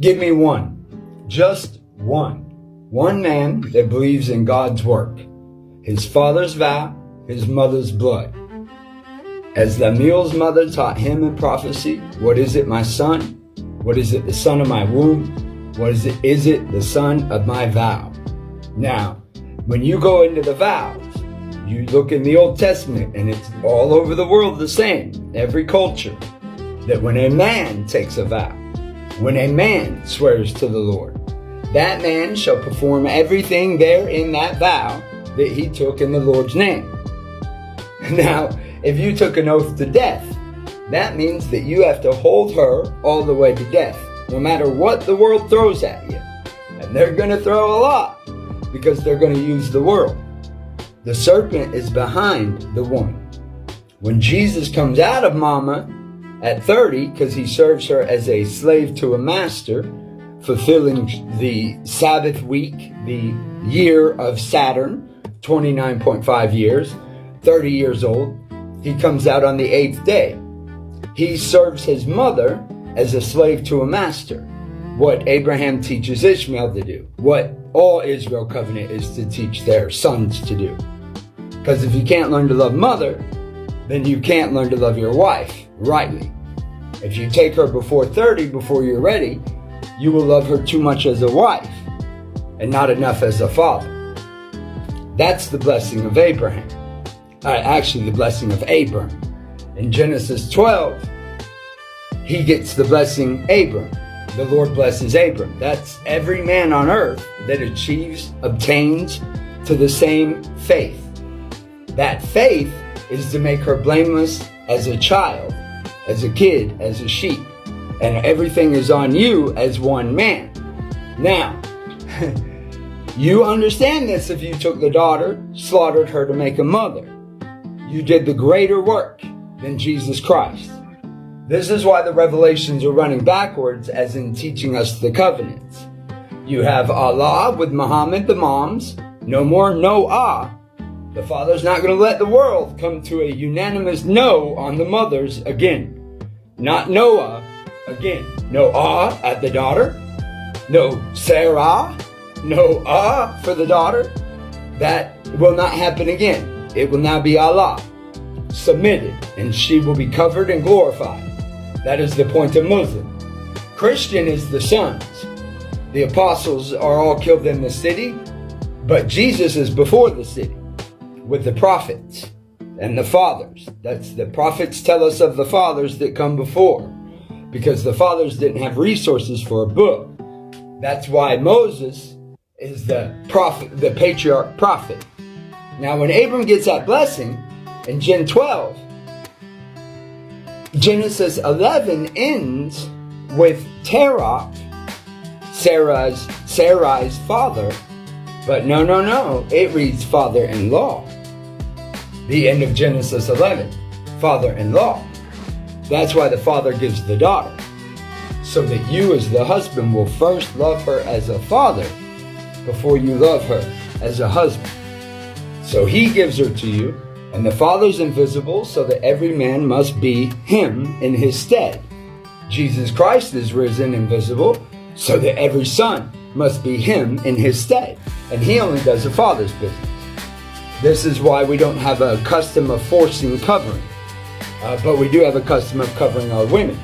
Give me one. Just one. One man that believes in God's work. His father's vow, his mother's blood. As Lemuel's mother taught him in prophecy, what is it, my son? What is it, the son of my womb? What is it? Is it the son of my vow? Now, when you go into the vows, you look in the Old Testament, and it's all over the world the same, every culture, that when a man takes a vow, when a man swears to the Lord, that man shall perform everything there in that vow that he took in the Lord's name. Now, if you took an oath to death, that means that you have to hold her all the way to death, no matter what the world throws at you. And they're going to throw a lot, because they're going to use the world. The serpent is behind the woman. When Jesus comes out of mama at 30, because he serves her as a slave to a master, fulfilling the Sabbath week, the year of Saturn, 29.5 years, 30 years old, he comes out on the 8th day. He serves his mother as a slave to a master. What Abraham teaches Ishmael to do. What all Israel covenant is to teach their sons to do. Because if you can't learn to love mother, then you can't learn to love your wife rightly. If you take her before 30, before you're ready, you will love her too much as a wife and not enough as a father. That's the blessing of Abraham. Actually, the blessing of Abram. In Genesis 12, he gets the blessing Abram. The Lord blesses Abram. That's every man on earth that obtains to the same faith. That faith is to make her blameless as a child, as a kid, as a sheep. And everything is on you as one man. Now, you understand this if you took the daughter, slaughtered her to make a mother. You did the greater work than Jesus Christ. This is why the revelations are running backwards, as in teaching us the covenants. You have Allah with Muhammad, the moms. No more Noah. The father's not going to let the world come to a unanimous no on the mothers again. Not Noah again. Noah at the daughter. No Sarah. Noah for the daughter. That will not happen again. It will now be Allah. Submitted. And she will be covered and glorified. That is the point of Muslim. Christian is the sons. The apostles are all killed in the city, but Jesus is before the city with the prophets and the fathers. That's the prophets tell us of the fathers that come before, because the fathers didn't have resources for a book. That's why Moses is the prophet, the patriarch prophet. Now, when Abram gets that blessing in Gen 12, Genesis 11 ends with Terah, Sarai's father, but no, it reads father-in-law. The end of Genesis 11, father-in-law. That's why the father gives the daughter, so that you as the husband will first love her as a father before you love her as a husband. So he gives her to you, and the Father's invisible, so that every man must be him in his stead. Jesus Christ is risen invisible, so that every son must be him in his stead. And he only does the Father's business. This is why we don't have a custom of forcing covering. But we do have a custom of covering our women.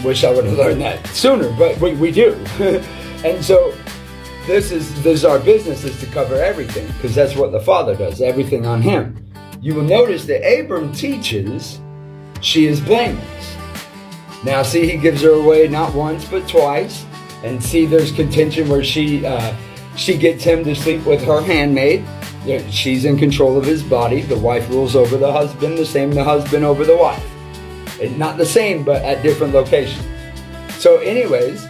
Wish I would have learned that sooner, but we do. And so this is our business, is to cover everything, because that's what the Father does, everything on him. You will notice that Abram teaches she is blameless. Now see, he gives her away not once but twice. And see, there's contention where she gets him to sleep with her handmaid. She's in control of his body. The wife rules over the husband, the same the husband over the wife. And not the same, but at different locations. So anyways,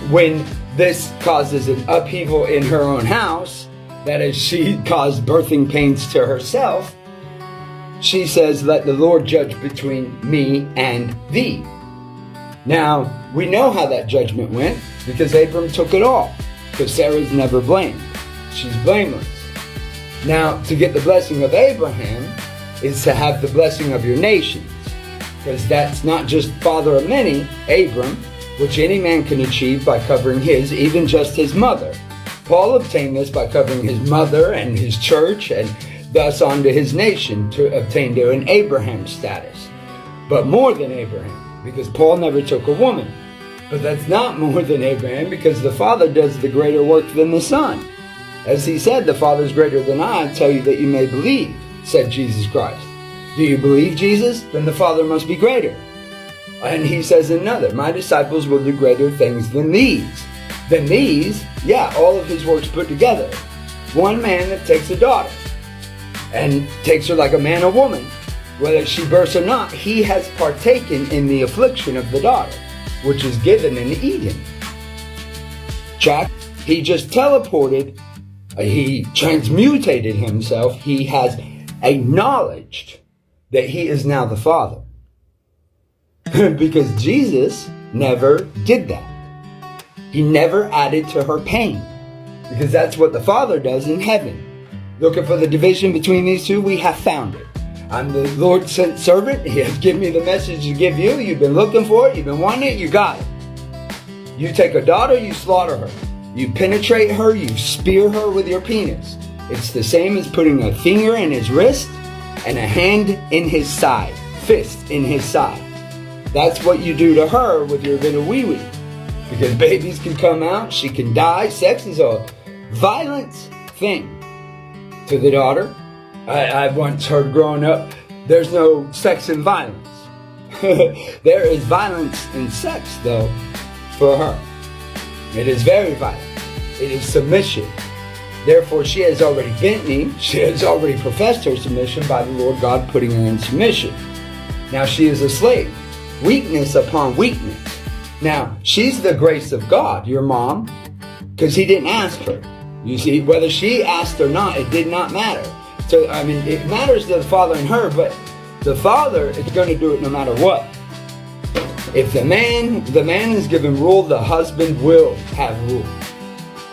when this causes an upheaval in her own house, that is, she caused birthing pains to herself, she says, let the Lord judge between me and thee. Now, we know how that judgment went, because Abram took it all. Because Sarah's never blamed. She's blameless. Now, to get the blessing of Abraham is to have the blessing of your nations. Because that's not just father of many, Abram, which any man can achieve by covering his, even just his mother. Paul obtained this by covering his mother and his church, and thus onto his nation to obtain to an Abraham status. But more than Abraham, because Paul never took a woman. But that's not more than Abraham, because the Father does the greater work than the Son. As he said, the Father is greater than I tell you that you may believe, said Jesus Christ. Do you believe Jesus? Then the Father must be greater. And he says in another, my disciples will do greater things than these. Than these, yeah, all of his works put together. One man that takes a daughter and takes her like a man or woman, whether she births or not, he has partaken in the affliction of the daughter, which is given in Eden. Chuck, he just teleported, he transmutated himself, he has acknowledged that he is now the Father. Because Jesus never did that. He never added to her pain. Because that's what the Father does in heaven. Looking for the division between these two, we have found it. I'm the Lord's sent servant. He has given me the message to give you. You've been looking for it. You've been wanting it. You got it. You take a daughter, you slaughter her. You penetrate her, you spear her with your penis. It's the same as putting a finger in his wrist and a hand in his side. Fist in his side. That's what you do to her with your little wee-wee. Because babies can come out, she can die. Sex is a violent thing to the daughter. I once heard growing up, there's no sex and violence. There is violence in sex, though, for her. It is very violent. It is submission. Therefore, she has already bent me. She has already professed her submission by the Lord God putting her in submission. Now she is a slave. Weakness upon weakness. Now, she's the grace of God, your mom, because he didn't ask her. You see, whether she asked or not, it did not matter. So, I mean, it matters to the Father and her, but the Father is going to do it no matter what. If the man is given rule, the husband will have rule.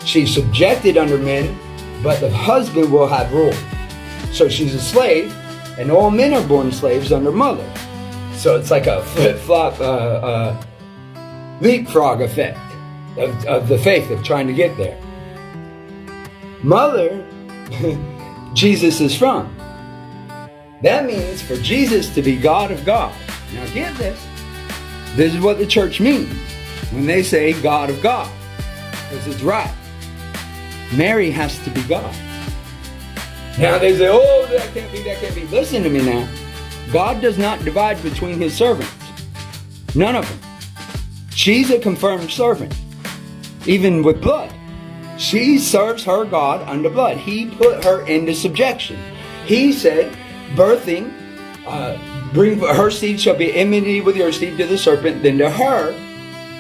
She's subjected under men, but the husband will have rule. So she's a slave, and all men are born slaves under mother. So it's like a flip-flop, leapfrog effect of the faith of trying to get there. Mother, Jesus is from. That means for Jesus to be God of God. Now get this. This is what the church means when they say God of God. Because it's right. Mary has to be God. Now they say, oh, that can't be, that can't be. Listen to me now. God does not divide between his servants. None of them. She's a confirmed servant. Even with blood. She serves her God under blood. He put her into subjection. He said, birthing, bring her seed shall be enmity with your seed to the serpent. Then to her,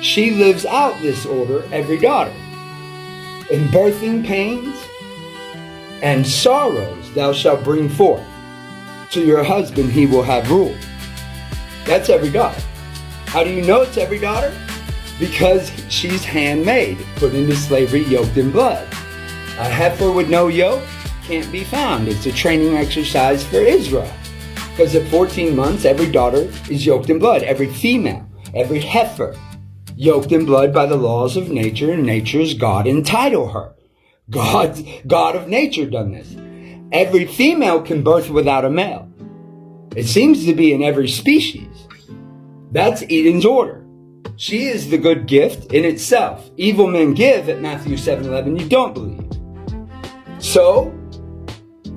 she lives out this order, every daughter. In birthing pains and sorrows thou shalt bring forth. To your husband he will have rule. That's every daughter. How do you know it's every daughter? Because she's handmade, put into slavery, yoked in blood. A heifer with no yoke can't be found. It's a training exercise for Israel. Because at 14 months, every daughter is yoked in blood. Every female, every heifer, yoked in blood by the laws of nature, and nature's God entitle her. God of nature done this. Every female can birth without a male. It seems to be in every species. That's Eden's order. She is the good gift in itself. Evil men give at Matthew 7:11. You don't believe. So,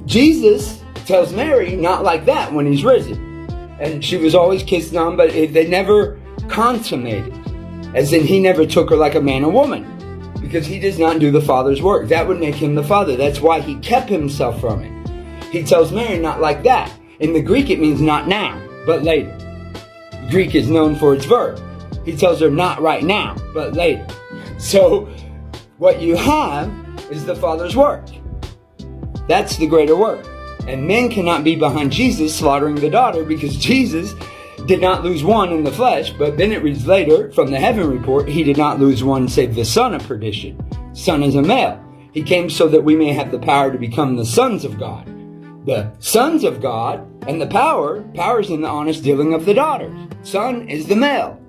Jesus tells Mary not like that when he's risen. And she was always kissing on, but they never consummated. As in, he never took her like a man or woman. Because he does not do the Father's work. That would make him the Father. That's why he kept himself from it. He tells Mary not like that. In the Greek, it means not now, but later. Greek is known for its verb. He tells her not right now, but later. So, what you have is the Father's work. That's the greater work. And men cannot be behind Jesus slaughtering the daughter, because Jesus did not lose one in the flesh, but then it reads later from the heaven report, he did not lose one save the son of perdition. Son is a male. He came so that we may have the power to become the sons of God. The sons of God and the power is in the honest dealing of the daughters. Son is the male.